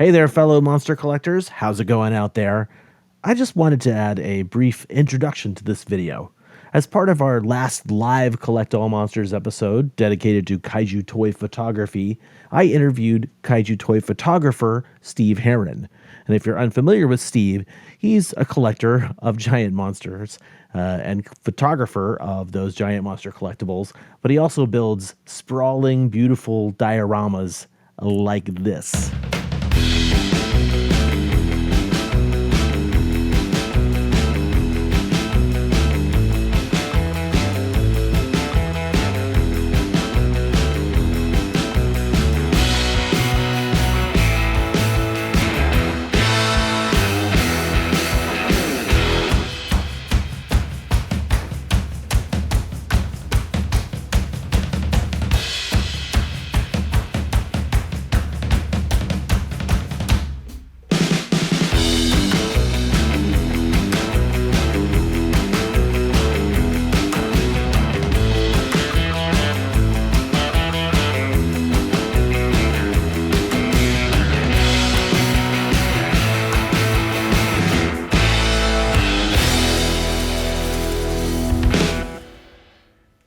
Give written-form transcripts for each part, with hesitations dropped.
Hey there, fellow monster collectors. How's it going out there? I just wanted to add a brief introduction to this video. As part of our last live Collect All Monsters episode dedicated to kaiju toy photography, I interviewed kaiju toy photographer Steve Harron. And if you're unfamiliar with Steve, he's a collector of giant monsters and photographer of those giant monster collectibles, but he also builds sprawling, beautiful dioramas like this.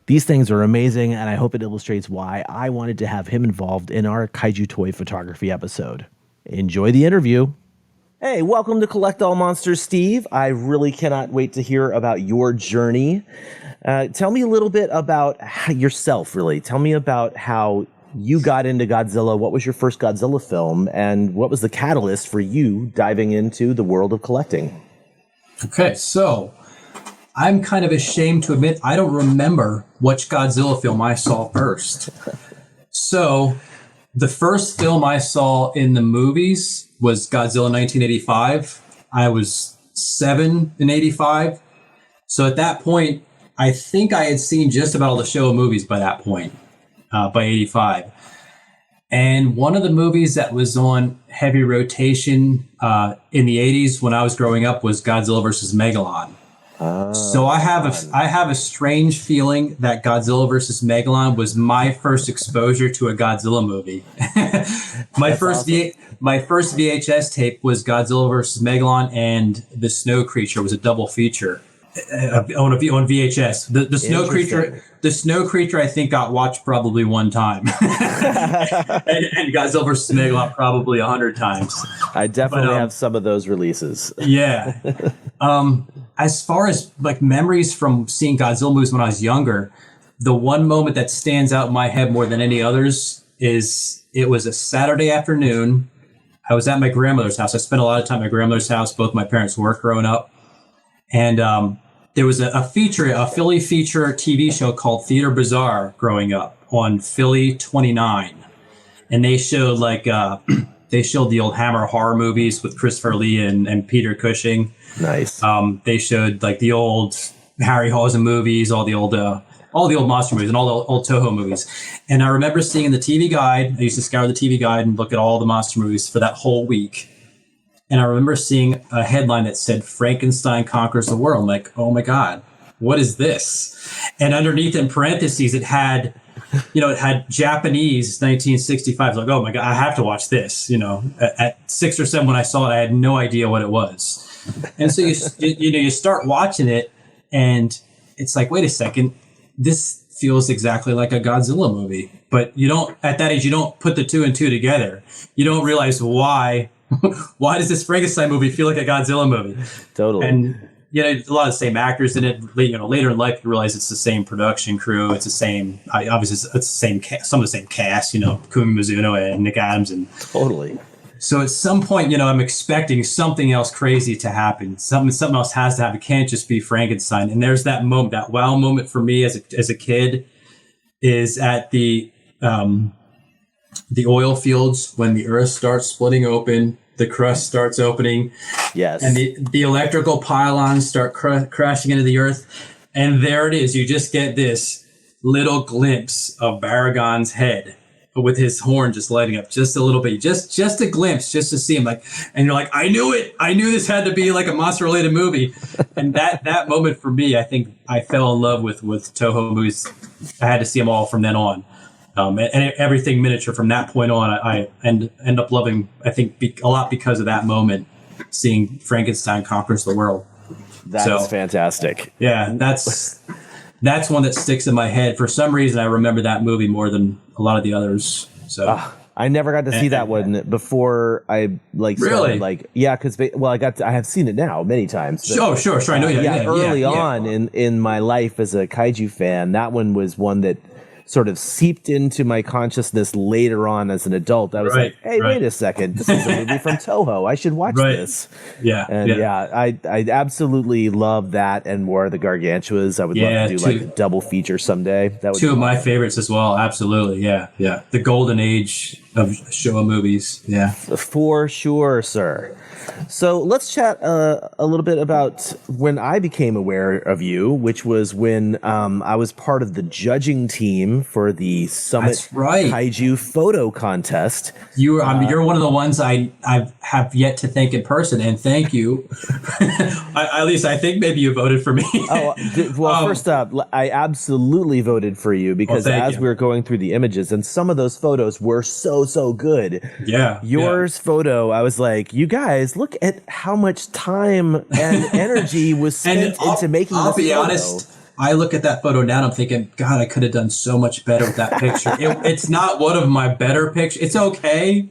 These things are amazing, and I hope it illustrates why I wanted to have him involved in our kaiju toy photography episode. Enjoy the interview. Hey, welcome to Collect All Monsters, Steve. I really cannot wait to hear about your journey. Tell me a little bit about yourself, really. Tell me about how you got into Godzilla. What was your first Godzilla film, and what was the catalyst for you diving into the world of collecting? Okay, so I'm kind of ashamed to admit I don't remember which Godzilla film I saw first. So the first film I saw in the movies was Godzilla 1985. I was 7 in 85. So at that point, I think I had seen just about all the Showa movies by that point, by 85. And one of the movies that was on heavy rotation in the 80s when I was growing up was Godzilla vs. Megalon. So I have a strange feeling that Godzilla vs. Megalon was my first exposure to a Godzilla movie. My first VHS tape was Godzilla vs. Megalon, and the Snow Creature was a double feature on VHS. The Snow Creature I think got watched probably one time, and Godzilla vs. Megalon probably 100 times. I definitely have some of those releases. Yeah. As far as like memories from seeing Godzilla movies when I was younger, the one moment that stands out in my head more than any others is it was a Saturday afternoon. I was at my grandmother's house. I spent a lot of time at my grandmother's house. Both my parents worked growing up. And there was a Philly feature TV show called Theater Bazaar growing up on Philly 29. And they showed the old Hammer horror movies with Christopher Lee and Peter Cushing. Nice. They showed like the old Harryhausen movies, all the old monster movies, and all the old Toho movies. And I remember seeing in the TV guide. I used to scour the TV guide and look at all the monster movies for that whole week. And I remember seeing a headline that said "Frankenstein Conquers the World." I'm like, oh my God, what is this? And underneath in parentheses, it had Japanese 1965. It's like, oh my God, I have to watch this. At 6 or 7 when I saw it, I had no idea what it was. And so you start watching it, and it's like, wait a second, this feels exactly like a Godzilla movie. But at that age, you don't put the two and two together. You don't realize why does this Frankenstein movie feel like a Godzilla movie? Totally. And a lot of the same actors in it. Later in life, you realize it's the same production crew. It's the same. Obviously, it's the same. Some of the same cast. Kumi Mizuno and Nick Adams, and totally. So at some point, I'm expecting something else crazy to happen. Something else has to happen. It can't just be Frankenstein. And there's that moment, that wow moment for me as a kid, is at the oil fields when the earth starts splitting open, the crust starts opening, yes, and the electrical pylons start crashing into the earth, and there it is. You just get this little glimpse of Baragon's head, with his horn just lighting up just a little bit, just a glimpse, just to see him, and you're like, I knew it. I knew this had to be like a monster related movie. And that moment for me, I think I fell in love with Toho movies. I had to see them all from then on. And everything miniature from that point on, I end up loving, I think, a lot because of that moment, seeing Frankenstein conquers the world. That's fantastic. Yeah, that's one that sticks in my head. For some reason, I remember that movie more than a lot of the others. So I never got to see that one before I started, because I have seen it now many times. But, sure. I know. Early on in my life as a kaiju fan, that one was one that sort of seeped into my consciousness later on as an adult. I was like, hey, wait a second. This is a movie from Toho. I should watch this. Yeah. And I absolutely love that and War of the Gargantuas. I would love to do a double feature someday. That would two of my favorites as well. Absolutely. Yeah. The golden age of Showa movies. Yeah. For sure, sir. So let's chat a little bit about when I became aware of you, which was when I was part of the judging team for the Summit Kaiju photo contest. You're one of the ones I have yet to thank in person, and thank you. At least I think maybe you voted for me. First up, I absolutely voted for you because we were going through the images, and some of those photos were so good. Yeah. Yours photo, I was like, you guys, look at how much time and energy was spent into making this photo. I'll be honest, I look at that photo now and I'm thinking, God, I could have done so much better with that picture. It's not one of my better pictures. It's okay,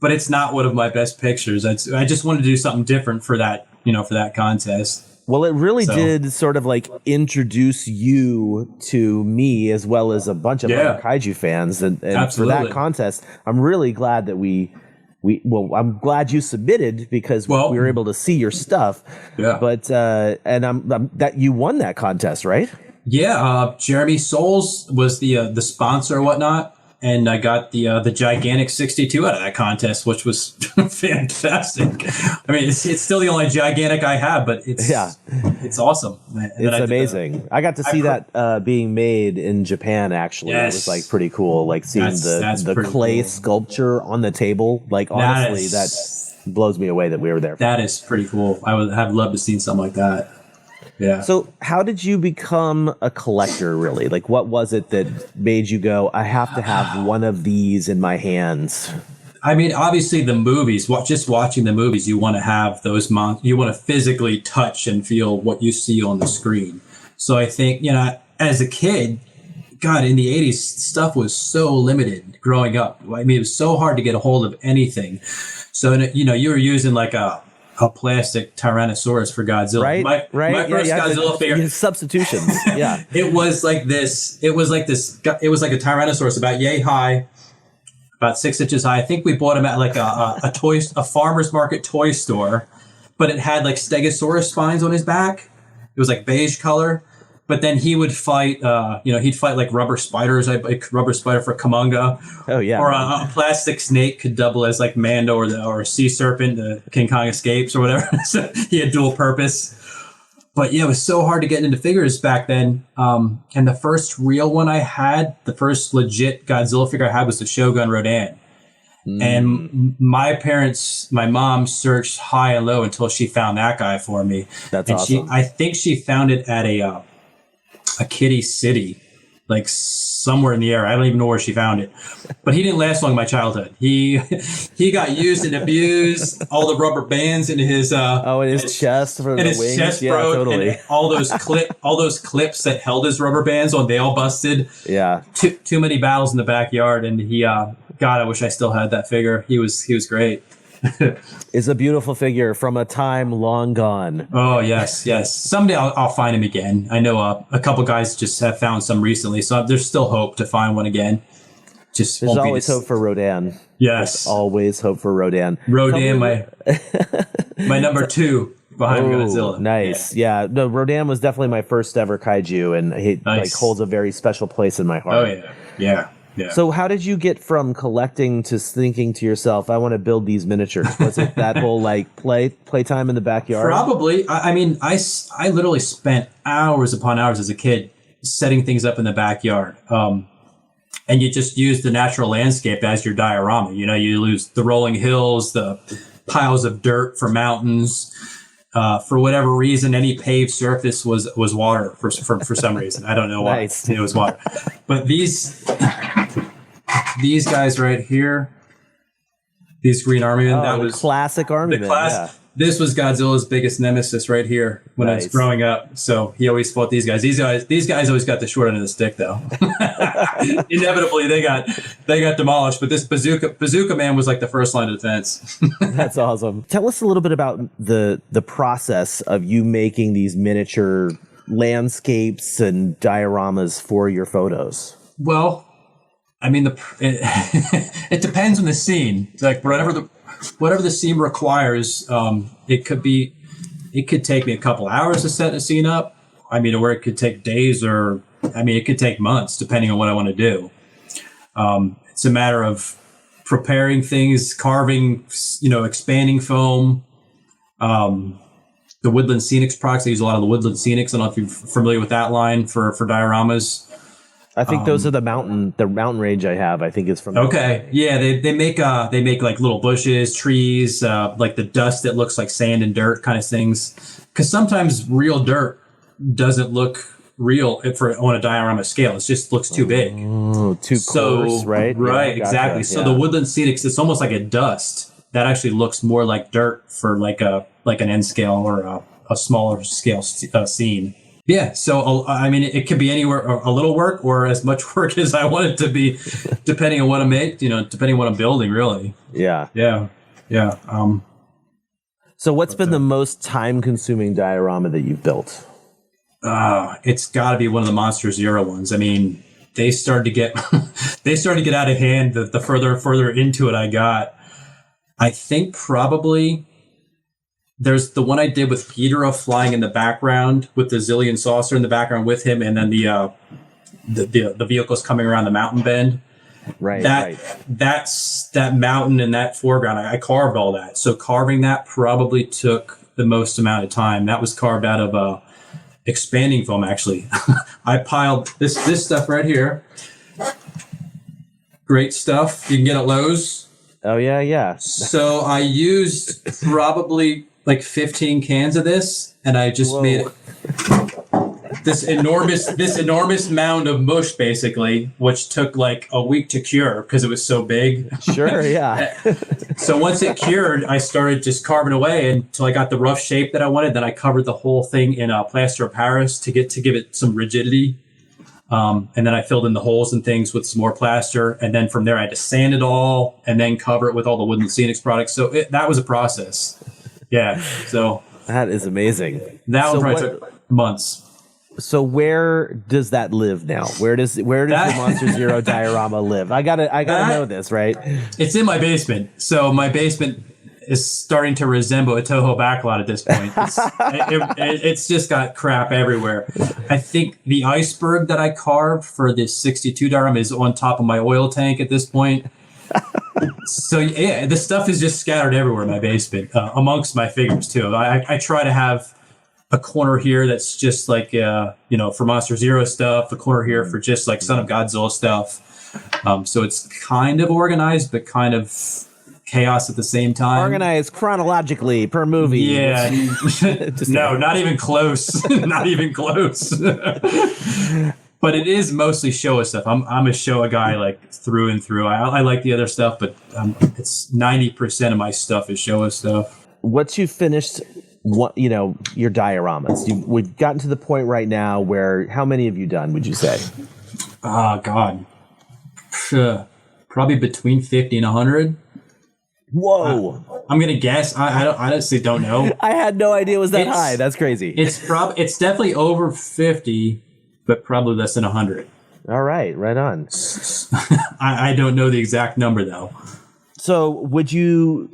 but it's not one of my best pictures. I just wanted to do something different for that, for that contest. Well, it really did sort of introduce you to me as well as a bunch of other kaiju fans. And for that contest, I'm really glad that I'm glad you submitted because we were able to see your stuff. Yeah. But that you won that contest, right? Yeah. Jeremy Souls was the sponsor or whatnot. And I got the gigantic 62 out of that contest, which was fantastic. I mean, it's still the only gigantic I have, but it's awesome. It's amazing. I got to see that being made in Japan. Actually, it was pretty cool. Seeing the clay sculpture on the table. Honestly, that blows me away that we were there. That is pretty cool. I would have loved to see something like that. Yeah. So how did you become a collector, really? What was it that made you go, I have to have one of these in my hands? I mean, obviously the movies, just watching the movies, you want to have those, you want to physically touch and feel what you see on the screen. So I think, as a kid, God, in the 80s, stuff was so limited growing up. I mean, it was so hard to get a hold of anything. So, you were using a plastic Tyrannosaurus for Godzilla. Right. My first Godzilla figure. Substitutions. Yeah. It was like this. It was like a Tyrannosaurus about yay high, about 6 inches high. I think we bought him at a farmer's market toy store, but it had Stegosaurus spines on his back. It was beige color. But then he would fight, he'd fight rubber spiders, rubber spider for Kamunga. Oh, yeah. Or a plastic snake could double as Mando or a sea serpent, the King Kong Escapes or whatever. So he had dual purpose. But yeah, it was so hard to get into figures back then. And the first real one I had, the first legit Godzilla figure I had was the Shogun Rodan. And my mom searched high and low until she found that guy for me. That's awesome. I think she found it at a Kitty City, somewhere in the air. I don't even know where she found it, but he didn't last long in my childhood. He got used and abused. All the rubber bands in his in his chest for the wings. His chest broke. Yeah, totally. And all those clips that held his rubber bands on, they all busted. Yeah. Too many battles in the backyard, and he God, I wish I still had that figure. He was great. Is a beautiful figure from a time long gone. Oh, yes. Someday I'll find him again. I know a couple guys just have found some recently, so there's still hope to find one again. There's always hope for Rodan. Yes. There's always hope for Rodan. Rodan, my number 2 behind Godzilla. Nice. Yeah. No, Rodan was definitely my first ever kaiju, and he holds a very special place in my heart. Oh, yeah. Yeah. So how did you get from collecting to thinking to yourself, I want to build these miniatures? Was it that whole playtime in the backyard? Probably. I mean, I literally spent hours upon hours as a kid setting things up in the backyard. And you just use the natural landscape as your diorama. You lose the rolling hills, the piles of dirt for mountains. For whatever reason, any paved surface was water for some reason. I don't know why. Nice. It was water. But these guys right here, these green army men. That the was classic army men. Yeah. This was Godzilla's biggest nemesis right here when I was growing up. So he always fought these guys. These guys always got the short end of the stick, though. Inevitably, they got demolished. But this bazooka man was like the first line of defense. That's awesome. Tell us a little bit about the process of you making these miniature landscapes and dioramas for your photos. Well, I mean, it depends on the scene. It's like whatever the scene requires, it could take me a couple hours to set a scene up. I mean, or it could take days, or it could take months, depending on what I want to do. It's a matter of preparing things, carving, expanding foam. The Woodland Scenics products, I use a lot of the Woodland Scenics. I don't know if you're familiar with that line for dioramas. I think those are the mountain range I have. I think is from. Okay, yeah, they make like little bushes, trees, like the dust that looks like sand and dirt kind of things. Because sometimes real dirt doesn't look real on a diorama scale. It just looks too big. Oh, too coarse, right? Right, yeah, exactly. Gotcha, so the Woodland Scenics, it's almost like a dust that actually looks more like dirt for like an N scale or a smaller scale scene. Yeah, so it could be anywhere, a little work or as much work as I want it to be, depending on what I make, depending on what I'm building, really. Yeah. So what's been the most time-consuming diorama that you've built? It's got to be one of the Monster Zero ones. I mean, they started to get out of hand the further and further into it I got. I think probably. There's the one I did with Ghidorah flying in the background with the Zillion saucer in the background with him, and then the vehicles coming around the mountain bend. Right. That's that mountain in that foreground. I carved all that. So carving that probably took the most amount of time. That was carved out of expanding foam, actually. I piled this stuff right here. Great stuff. You can get at Lowe's. Oh, yeah. So I used probably like 15 cans of this, and I just made this enormous mound of mush, basically, which took like a week to cure because it was so big. Sure, yeah. So once it cured, I started just carving away until I got the rough shape that I wanted. Then I covered the whole thing in plaster of Paris to give it some rigidity. And then I filled in the holes and things with some more plaster. And then from there, I had to sand it all and then cover it with all the Woodland Scenics products. So that was a process. Yeah. So that is amazing. That one probably took months. So where does that live now? Where does the Monster Zero diorama live? I gotta know this, right? It's in my basement. So my basement is starting to resemble a Toho backlot at this point. It's just got crap everywhere. I think the iceberg that I carved for this 62 diorama is on top of my oil tank at this point. So yeah, the stuff is just scattered everywhere in my basement, amongst my figures too. I try to have a corner here that's just like for Monster Zero stuff, a corner here for just like Son of Godzilla stuff. So it's kind of organized, but kind of chaos at the same time. Organized chronologically per movie. Yeah. No, not even close. Not even close. But it is mostly Showa stuff. I'm a Showa guy like through and through. I like the other stuff, but it's 90% of my stuff is Showa stuff. Once you've finished your dioramas, we've gotten to the point right now where how many have you done, would you say? Oh, God. Probably between 50 and 100. Whoa! I'm gonna guess. I honestly don't know. I had no idea it was that high. That's crazy. It's definitely over 50, but probably less than 100. All right, right on. I don't know the exact number though. So would you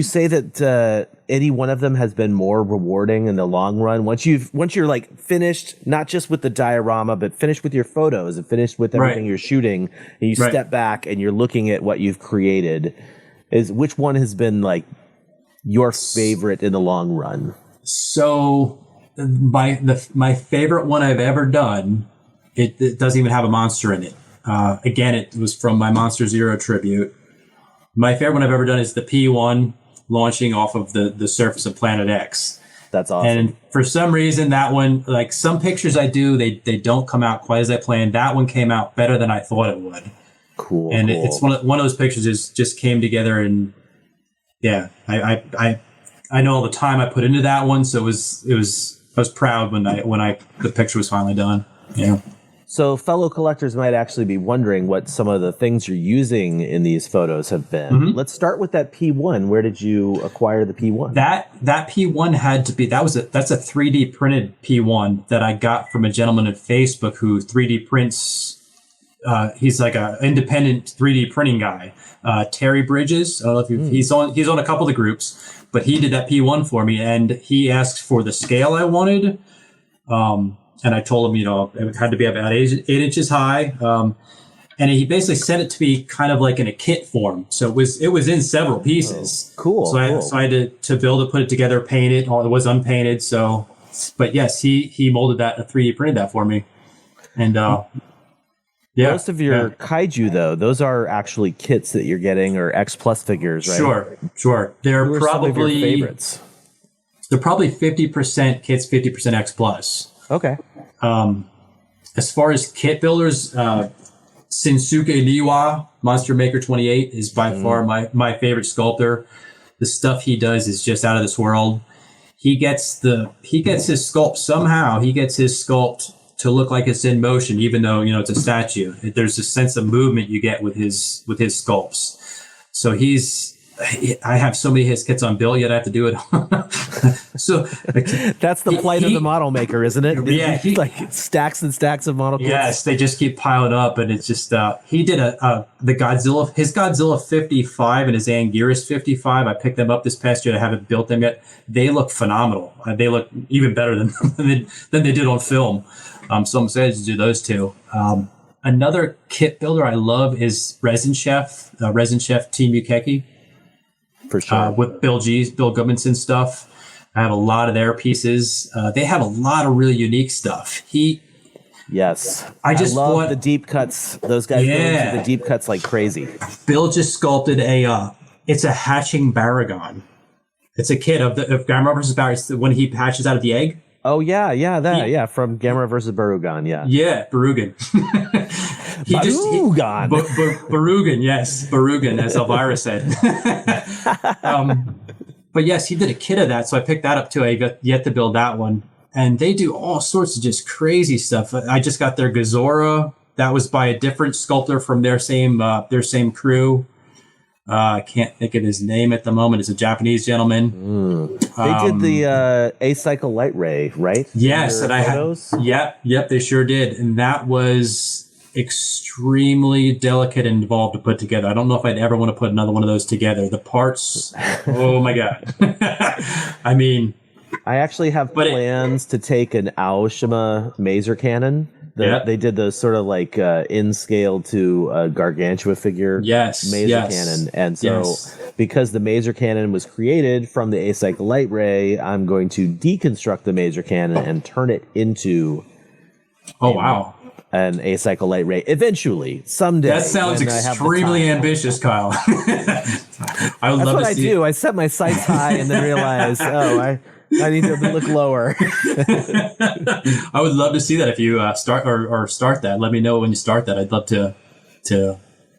say that any one of them has been more rewarding in the long run once you're like finished, not just with the diorama, but finished with your photos and finished with everything you're shooting, and you step back and you're looking at what you've created? Which one has been like your favorite in the long run? So my favorite one I've ever done, it doesn't even have a monster in it. Again, it was from my Monster Zero tribute. My favorite one I've ever done is the P1 launching off of the surface of Planet X. That's awesome. And for some reason, that one, like some pictures I do, they don't come out quite as I planned. That one came out better than I thought it would. Cool. And cool. it's one of those pictures just came together, and yeah, I know all the time I put into that one, so I was proud when the picture was finally done. Yeah. So fellow collectors might actually be wondering what some of the things you're using in these photos have been. Mm-hmm. Let's start with that P1. Where did you acquire the P1? That P1 had to be that's a 3D printed P1 that I got from a gentleman at Facebook who 3D prints. He's like an independent 3D printing guy, Terry Bridges. I don't know if he's on a couple of the groups, but he did that P1 for me, and he asked for the scale I wanted. And I told him, it had to be about 8 inches high. And he basically sent it to me kind of like in a kit form. So it was in several pieces. Oh, cool. So I had to build it, put it together, paint it. All it was unpainted. So, but yes, he molded that, 3D printed that for me. And, yeah. Most of your kaiju, though, those are actually kits that you're getting, or X Plus figures, right? Sure. They're Who are probably some of your favorites. They're probably 50% kits, 50% X Plus. Okay. As far as kit builders, Shinsuke Niwa, Monster Maker 28, is by far my favorite sculptor. The stuff he does is just out of this world. He gets his sculpt somehow. He gets his sculpt to look like it's in motion, even though it's a statue. There's a sense of movement you get with his sculpts. So I have so many of his kits unbuilt yet. I have to do it. So that's the plight of the model maker, isn't it? Yeah, like stacks and stacks of model kits. Yes, they just keep piling up, and it's just he did his Godzilla 55 and his Anguirus 55. I picked them up this past year. I haven't built them yet. They look phenomenal. They look even better than they did on film. So I'm excited to do those two. Another kit builder I love is Resin Chef Team Yukeki. For sure. With Bill Goodmanson stuff. I have a lot of their pieces. They have a lot of really unique stuff. Yes. I love the deep cuts. Those guys go into the deep cuts like crazy. Bill just sculpted it's a hatching Baragon. It's a kit of Gamera versus Baragon when he hatches out of the egg. Oh yeah, from Gamera versus Barugan, yeah. Yeah, Barugan. Barugan. Barugan, yes, Barugan, as Elvira said. But yes, he did a kit of that, so I picked that up too. I got yet to build that one, and they do all sorts of just crazy stuff. I just got their Gazora. That was by a different sculptor from their same crew. I can't think of his name at the moment. It's a Japanese gentleman. They did the A-Cycle Light Ray, right? Yes, and I had. Yep, they sure did, and that was extremely delicate and involved to put together. I don't know if I'd ever want to put another one of those together. The parts, oh my god! I mean, I actually have plans to take an Aoshima Maser cannon. They did those sort of like in scale to a Gargantua figure Maser cannon. And so because the Maser cannon was created from the A-Cycle Light Ray, I'm going to deconstruct the Maser cannon and turn it into an A-Cycle Light Ray eventually, someday. That sounds extremely ambitious, Kyle. That's what I do. I set my sights high and then realize, I need to look lower. I would love to see that if you start that. Let me know when you start that. I'd love to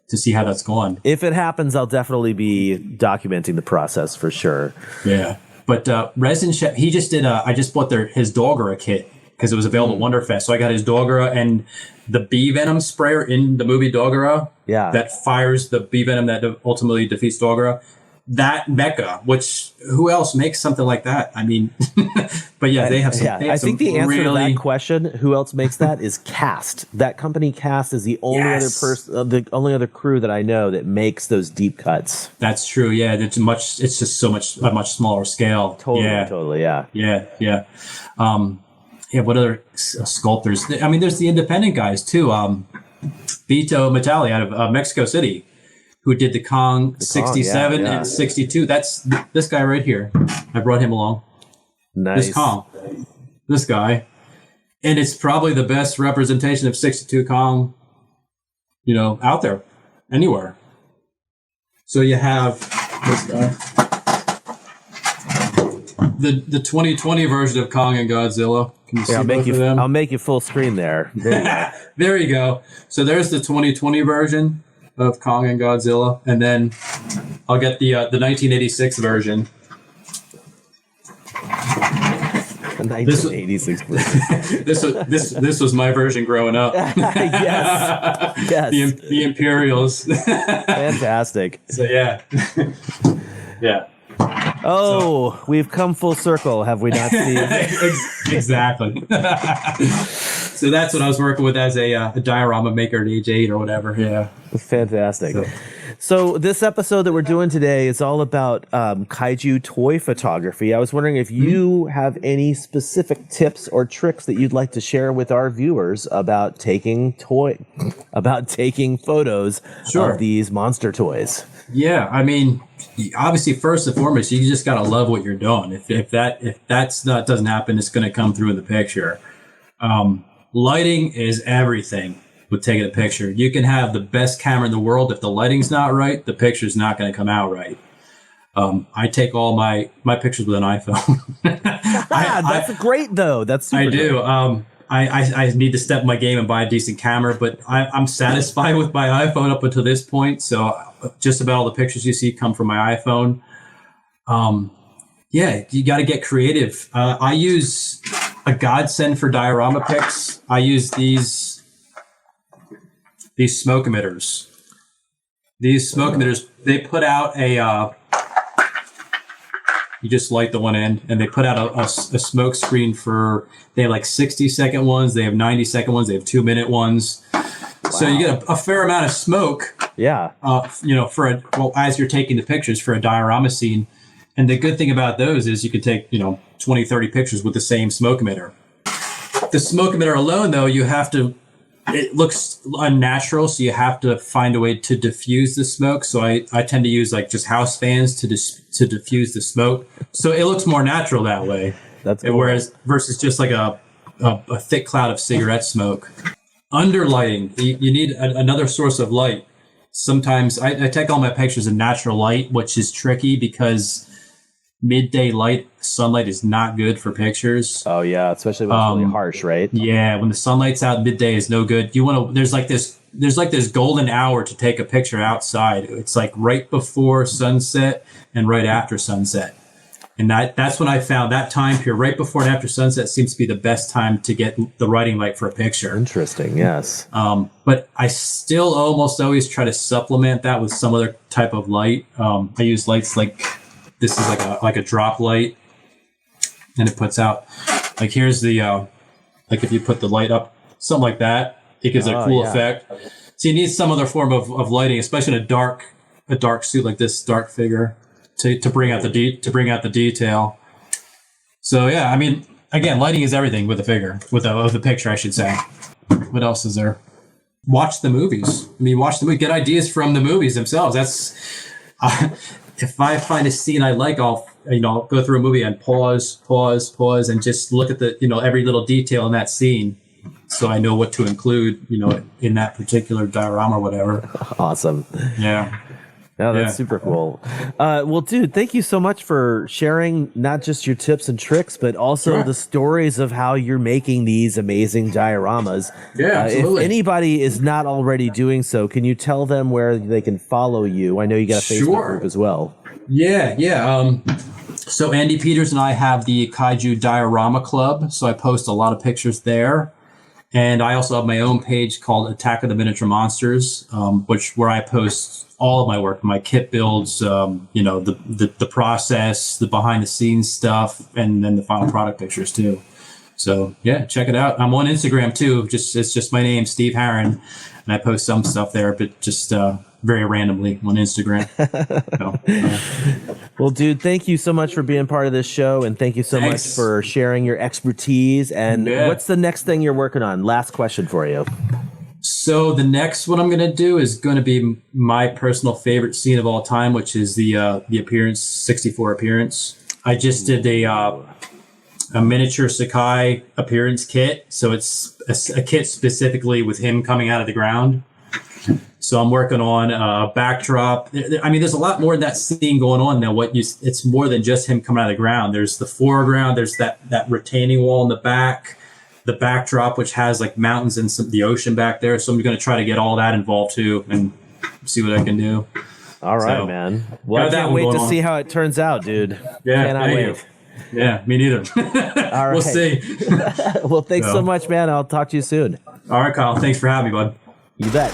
see how that's going. If it happens, I'll definitely be documenting the process for sure. Yeah, but Resin Chef, he just did. I just bought his Dogora kit because it was available at Wonderfest. So I got his Dogora and the bee venom sprayer in the movie Dogora. Yeah, that fires the bee venom that ultimately defeats Dogora. That mecha, which who else makes something like that? I mean, but yeah, they have some. Yeah, I think the answer to that question, who else makes that, is Cast. That company Cast is the only other person, the only other crew that I know that makes those deep cuts. That's true. Yeah, it's just a much smaller scale. Totally. Yeah. What other sculptors? I mean, there's the independent guys too. Vito Matali out of Mexico City, who did the Kong 67 and 62. That's this guy right here. I brought him along. Nice. This Kong. This guy. And it's probably the best representation of 62 Kong, out there, anywhere. So you have this guy. The 2020 version of Kong and Godzilla. Can you see both of them? I'll make you full screen there. There you go. So there's the 2020 version. of Kong and Godzilla, and then I'll get the 1986 version. The 1986 version. This was my version growing up. Yes. The Imperials. Fantastic. So yeah. Yeah. Oh, we've come full circle, have we not, Steve? Exactly. So that's what I was working with as a diorama maker at age 8 or whatever. Yeah. Fantastic. So this episode that we're doing today is all about kaiju toy photography. I was wondering if you have any specific tips or tricks that you'd like to share with our viewers about taking photos of these monster toys. Yeah, I mean, obviously, first and foremost, you just gotta love what you're doing. If that doesn't happen, it's gonna come through in the picture. Lighting is everything with taking a picture. You can have the best camera in the world. If the lighting's not right, the picture's not going to come out right. I take all my pictures with an iPhone. That's great, though. That's super I do. I need to step my game and buy a decent camera, but I'm satisfied with my iPhone up until this point. So just about all the pictures you see come from my iPhone. Yeah, you got to get creative. I use a godsend for diorama pics. I use these smoke emitters. These smoke emitters, they put out you just light the one end, and they put out a smoke screen they have like 60-second ones, they have 90-second ones, they have 2-minute ones. Wow. So you get a fair amount of smoke. Yeah. As you're taking the pictures for a diorama scene. And the good thing about those is you can take, 20, 30 pictures with the same smoke emitter. The smoke emitter alone, though, it looks unnatural, so you have to find a way to diffuse the smoke. So I tend to use like just house fans to diffuse the smoke. So it looks more natural that way. That's cool. Versus just like a thick cloud of cigarette smoke. Underlighting, you need another source of light. Sometimes I take all my pictures in natural light, which is tricky because midday sunlight is not good for pictures. Oh yeah, especially when it's really harsh, right? Yeah, when the sunlight's out, midday is no good. There's like this golden hour to take a picture outside. It's like right before sunset and right after sunset. And that's when I found that time period, right before and after sunset, seems to be the best time to get the writing light for a picture. Interesting, yes. But I still almost always try to supplement that with some other type of light. I use lights like this is like a drop light, and it puts out like here's the like if you put the light up, something like that, it gives a cool effect. So you need some other form of lighting, especially in a dark suit like this, dark figure, to bring out the detail. So yeah, I mean, again, lighting is everything with a figure, with the picture, I should say. What else is there? Watch the movies. Get ideas from the movies themselves. That's if I find a scene I like, I'll go through a movie and pause, and just look at the every little detail in that scene, so I know what to include in that particular diorama or whatever. Awesome. Yeah. No, that's super cool. Well, dude, thank you so much for sharing not just your tips and tricks, but also the stories of how you're making these amazing dioramas. Yeah, absolutely. If anybody is not already doing so, can you tell them where they can follow you? I know you got a Facebook group as well. Yeah. So Andy Peters and I have the Kaiju Diorama Club, so I post a lot of pictures there. And I also have my own page called Attack of the Miniature Monsters, where I post all of my work, my kit builds, the process, the behind the scenes stuff, and then the final product pictures too. So yeah, check it out. I'm on Instagram too. It's just my name, Steve Haren, and I post some stuff there, but just very randomly on Instagram. Well, dude, thank you so much for being part of this show, and thank you so much for sharing your expertise. And what's the next thing you're working on? Last question for you. So the next one I'm going to do is going to be my personal favorite scene of all time, which is the appearance 64 appearance. I just did a miniature Sakai appearance kit, so it's a kit specifically with him coming out of the ground. So I'm working on a backdrop. I mean, there's a lot more in that scene going on now. It's more than just him coming out of the ground. There's the foreground. There's that retaining wall in the back, the backdrop, which has like mountains and the ocean back there. So I'm going to try to get all that involved too. And see what I can do. All right, So, man. Well, I got that can't one wait going to on. see how it turns out, dude. Yeah, Cannot thank wait. you. Yeah, me neither. All right. We'll see. Well, thanks so So. much, man. I'll talk to you soon. All right, Kyle. Thanks for having me, bud. You bet.